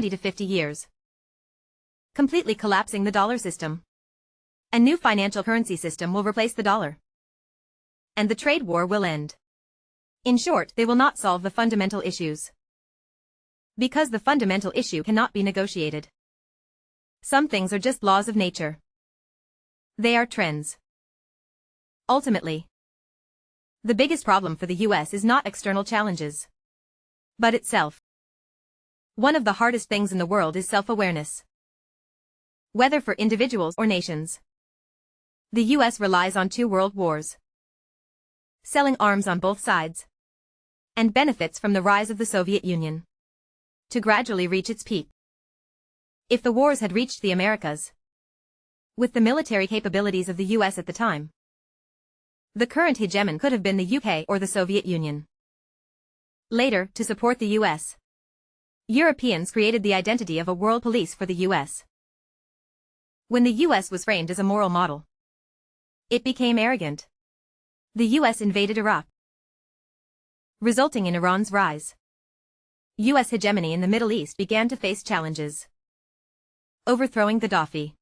20 to 50 years, completely collapsing the dollar system. A new financial currency system will replace the dollar, and the trade war will end. In short, they will not solve the fundamental issues, because the fundamental issue cannot be negotiated. Some things are just laws of nature. They are trends. Ultimately, the biggest problem for the US is not external challenges, but itself. One of the hardest things in the world is self-awareness. Whether for individuals or nations, the US relies on 2 world wars, selling arms on both sides, and benefits from the rise of the Soviet Union to gradually reach its peak. If the wars had reached the Americas, with the military capabilities of the US at the time, the current hegemon could have been the UK or the Soviet Union. Later, to support the US, Europeans created the identity of a world police for the US. When the US was framed as a moral model, it became arrogant. The US invaded Iraq, resulting in Iran's rise. US hegemony in the Middle East began to face challenges. Overthrowing Gaddafi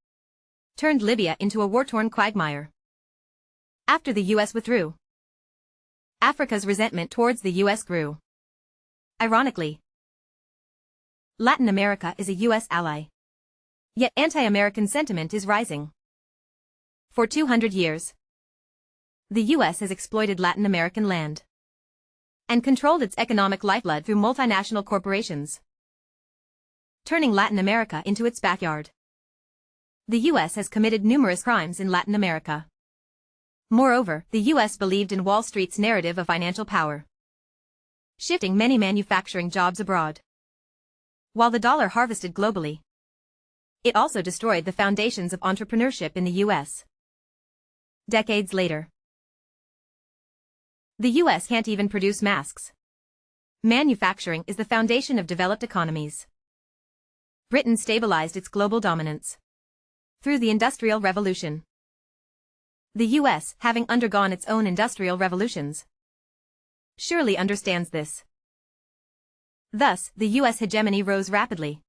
turned Libya into a war-torn quagmire. After the US withdrew, Africa's resentment towards the US grew. Ironically, Latin America is a US ally, yet anti-American sentiment is rising. For 200 years, the US has exploited Latin American land and controlled its economic lifeblood through multinational corporations, turning Latin America into its backyard. The US has committed numerous crimes in Latin America. Moreover, the US believed in Wall Street's narrative of financial power, shifting many manufacturing jobs abroad. While the dollar harvested globally, it also destroyed the foundations of entrepreneurship in the US. Decades later, the US can't even produce masks. Manufacturing is the foundation of developed economies. Britain stabilized its global dominance through the Industrial Revolution. The US, having undergone its own industrial revolutions, surely understands this. Thus, the US hegemony rose rapidly.